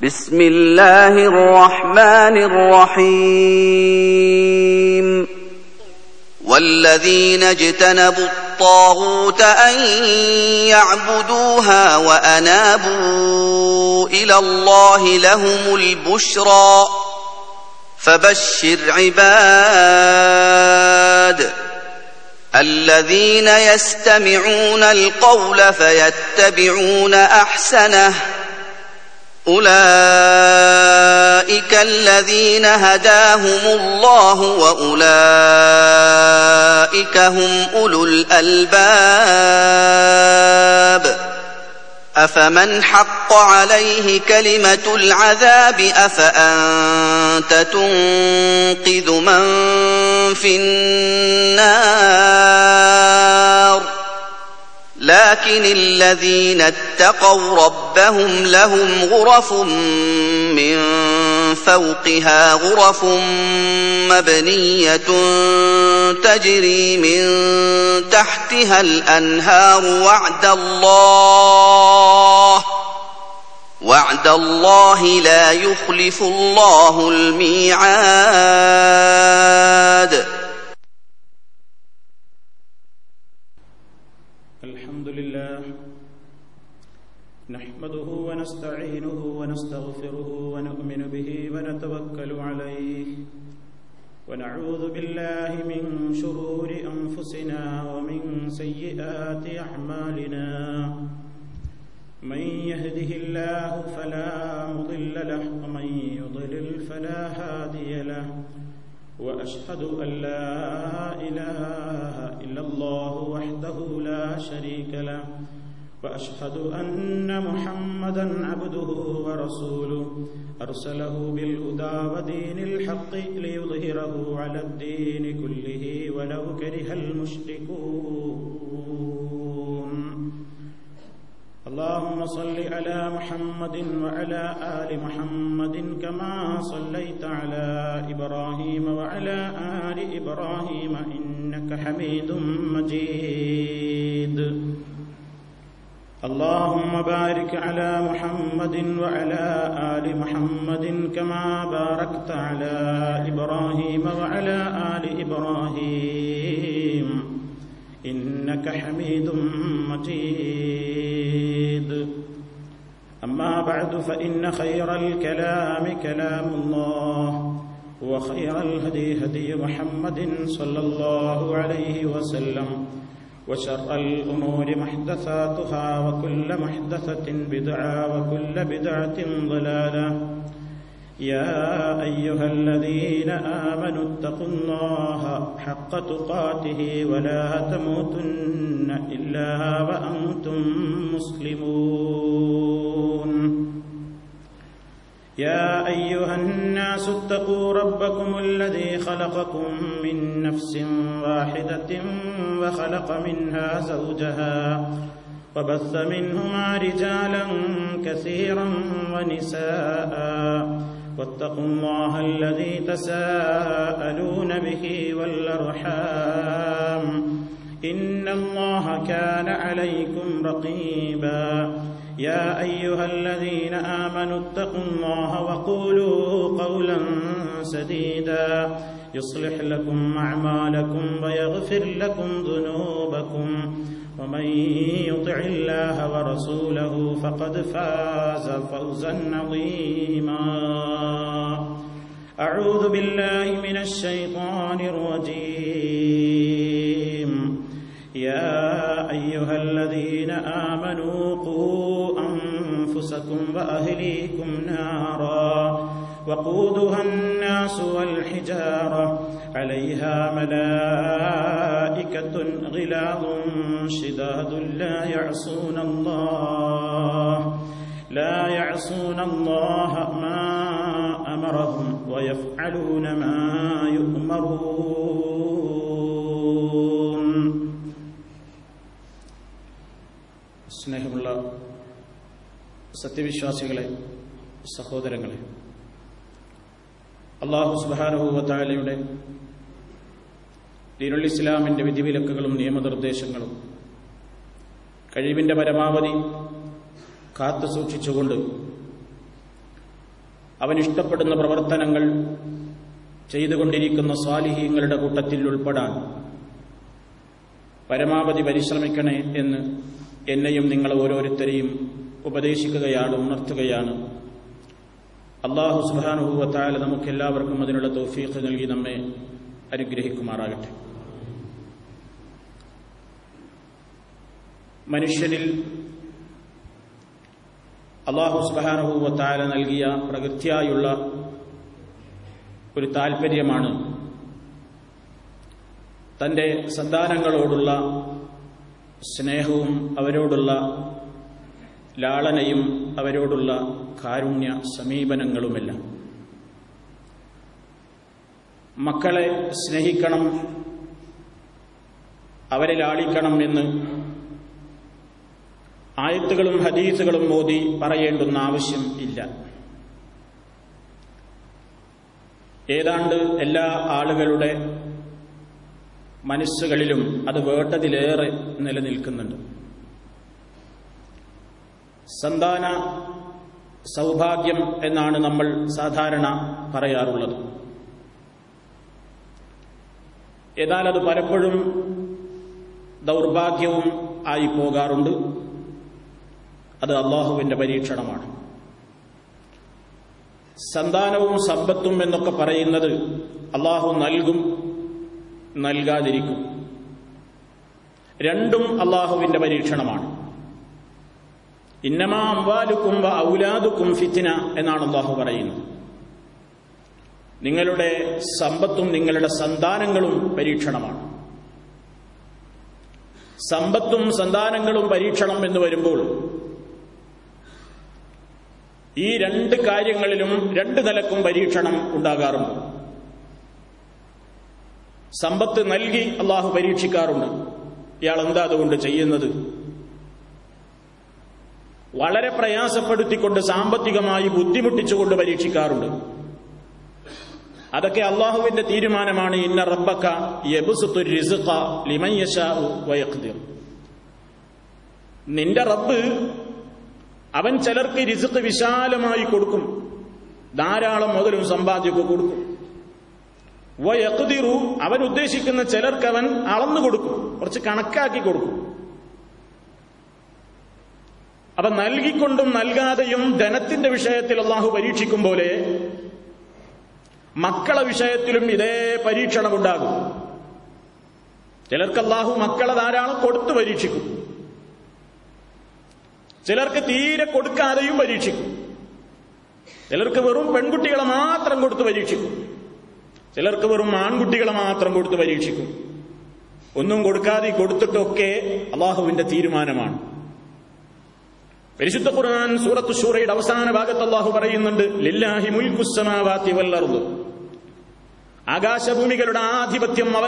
بسم الله الرحمن الرحيم والذين اجتنبوا الطاغوت أن يعبدوها وأنابوا إلى الله لهم البشرى فبشر عباد الذين يستمعون القول فيتبعون أحسنه أولئك الذين هداهم الله وأولئك هم أولو الألباب أفمن حق عليه كلمة العذاب أفأنت تنقذ من في النار لكن الذين اتقوا ربهم لهم غرف من فوقها غرف مبنية تجري من تحتها الأنهار وعد الله لا يخلف الله الميعاد. الحمد لله نحمده ونستعينه ونستغفره ونؤمن به ونتوكل عليه ونعوذ بالله من شرور أنفسنا ومن سيئات أعمالنا من يهده الله فلا مضل له ومن يضلل فلا هادي له وأشهد أن لا إله إلا الله وحده لا شريك له وأشهد أن محمدا عبده ورسوله أرسله بالهدى ودين الحق ليظهره على الدين كله ولو كره المشركون. اللهم صل على محمد وعلى آل محمد كما صليت على إبراهيم وعلى آل إبراهيم إنك حميد مجيد. اللهم بارك على محمد وعلى آل محمد كما باركت على إبراهيم وعلى آل إبراهيم إنك حميد مجيد. أما بعد فإن خير الكلام كلام الله وخير الهدي هدي محمد صلى الله عليه وسلم وشر الأمور محدثاتها وكل محدثة بدعة وكل بدعة ضلالة. يا أيها الذين آمنوا اتقوا الله حق تقاته ولا تموتن إلا وأنتم مسلمون. يا أيها الناس اتقوا ربكم الذي خلقكم من نفس واحدة وخلق منها زوجها وبث منهما رجالا كثيرا ونساء واتقوا الله الذي تساءلون به والأرحام إن الله كان عليكم رقيبا. يا أيها الذين آمنوا اتقوا الله وقولوا قولا سديدا يصلح لكم أعمالكم ويغفر لكم ذنوبكم ومن يطع الله ورسوله فقد فاز فوزا عظيما. أعوذ بالله من الشيطان الرجيم. يا أيها الذين آمنوا قوا أنفسكم وأهليكم نارا وقودها الناس والحجارة عليها ملائكة غلاظ شداد لا يعصون الله ما أمرهم ويفعلون ما يؤمرون. സ്നേഹമുള്ള സത്യവിശ്വാസികളെ, സഹോദരങ്ങളെ, അല്ലാഹു സുബ്ഹാനഹു വ തആലയുടെ ദീനുൽ ഇസ്ലാമിന്റെ വിധിവിലക്കുകളും നിയമനിർദ്ദേശങ്ങളും കഴിവിന്റെ പരമാവധി കാത്തുസൂക്ഷിച്ചുകൊണ്ട് അവൻ ഇഷ്ടപ്പെടുന്ന പ്രവർത്തനങ്ങൾ ചെയ്തുകൊണ്ടിരിക്കുന്ന സ്വാലിഹീങ്ങളുടെ കൂട്ടത്തിൽ ഉൾപ്പെടാൻ പരമാവധി പരിശ്രമിക്കണേ എന്ന് എന്നെയും നിങ്ങൾ ഓരോരുത്തരെയും ഉപദേശിക്കുകയാണ്, ഉണർത്തുകയാണ്. അല്ലാഹു സുബ്ഹാനഹു വ തആല നമുക്കെല്ലാവർക്കും അതിനുള്ള തൗഫീഖ് നൽകി നമ്മെ അനുഗ്രഹിക്കുമാറാകട്ടെ. മനുഷ്യനിൽ അല്ലാഹു സുബ്ഹാനഹു വ തആല നൽകിയ പ്രകൃത്യായുള്ള ഒരു താൽപര്യമാണ് തന്റെ സന്താനങ്ങളോടുള്ള സ്നേഹവും അവരോടുള്ള ലാളനയും അവരോടുള്ള കാരുണ്യ സമീപനങ്ങളുമെല്ലാം. മക്കളെ സ്നേഹിക്കണം, അവരെ ലാളിക്കണം എന്ന് ആയത്തുകളും ഹദീസുകളും ഓതി പറയേണ്ടുന്ന ആവശ്യം ഇല്ല. ഏതാണ്ട് എല്ലാ ആളുകളുടെ മനസ്സുകളിലും അത് വേണ്ടതിലേറെ നിലനിൽക്കുന്നുണ്ട്. സന്താന സൗഭാഗ്യം എന്നാണ് നമ്മൾ സാധാരണ പറയാറുള്ളത്. എന്നാൽ അത് പലപ്പോഴും ദൗർഭാഗ്യവും ആയി പോകാറുണ്ട്. അത് അള്ളാഹുവിന്റെ പരീക്ഷണമാണ്. സന്താനവും സമ്പത്തും എന്നൊക്കെ പറയുന്നത് അള്ളാഹു നൽകും, നൽകാതിരിക്കും. രണ്ടും അള്ളാഹുവിന്റെ പരീക്ഷണമാണ്. ഇന്നമാ അംവാലുക്കും വ ഔലാദുക്കും ഫിത്ന എന്നാണ് അള്ളാഹു പറയുന്നത്. നിങ്ങളുടെ സമ്പത്തും നിങ്ങളുടെ സന്താനങ്ങളും പരീക്ഷണമാണ്. സമ്പത്തും സന്താനങ്ങളും പരീക്ഷണം എന്ന് വരുമ്പോൾ ഈ രണ്ട് കാര്യങ്ങളിലും രണ്ട് നിലക്കും പരീക്ഷണം ഉണ്ടാകാറുണ്ട്. സമ്പത്ത് നൽകി അള്ളാഹു പരീക്ഷിക്കാറുണ്ട്. ഇയാൾ എന്താ അതുകൊണ്ട് ചെയ്യുന്നത്? വളരെ പ്രയാസപ്പെടുത്തിക്കൊണ്ട് സാമ്പത്തികമായി ബുദ്ധിമുട്ടിച്ചുകൊണ്ട് പരീക്ഷിക്കാറുണ്ട്. അതൊക്കെ അള്ളാഹുവിന്റെ തീരുമാനമാണ്. ഇന്ന റബ്ബക യബ്സുത്തു റിസ്ഖ ലിമൻ യശാഉ വയഖ്ദിർ. നിന്റെ റബ്ബ് അവൻ ചിലർക്ക് റിസ്ഖ് വിശാലമായി കൊടുക്കും, ധാരാളം മുതലും സമ്പാദ്യമൊക്കെ കൊടുക്കും. വയഖ്ദിറു, അവൻ ഉദ്ദേശിക്കുന്ന ചിലർക്ക് അവൻ അളന്നു കൊടുക്കും, കുറച്ച് കണക്കാക്കി കൊടുക്കും. അപ്പൊ നൽകിക്കൊണ്ടും നൽകാതെയും ധനത്തിന്റെ വിഷയത്തിൽ അള്ളാഹു പരീക്ഷിക്കും പോലെ മക്കളെ വിഷയത്തിലും ഇതേ പരീക്ഷണമുണ്ടാകും. ചിലർക്ക് അള്ളാഹു മക്കളെ ധാരാളം കൊടുത്തു പരീക്ഷിക്കും, ചിലർക്ക് തീരെ കൊടുക്കാതെയും പരീക്ഷിക്കും. ചിലർക്ക് വെറും പെൺകുട്ടികളെ മാത്രം കൊടുത്ത് പരീക്ഷിക്കും, ചിലർക്ക് വെറും ആൺകുട്ടികളെ മാത്രം കൊടുത്ത് പരീക്ഷിക്കും. ഒന്നും കൊടുക്കാതെ കൊടുത്തിട്ടൊക്കെ അള്ളാഹുവിന്റെ തീരുമാനമാണ്. പരിശുദ്ധ ഖുർആൻ സൂറത്തു ശൂറയുടെ അവസാന ഭാഗത്ത് അല്ലാഹു പറയുന്നുണ്ട്, ലില്ലാഹി മുൽക്കുസ് സമാവാതി വൽ അർദ്. ആകാശഭൂമികളുടെ ആധിപത്യം അവൻ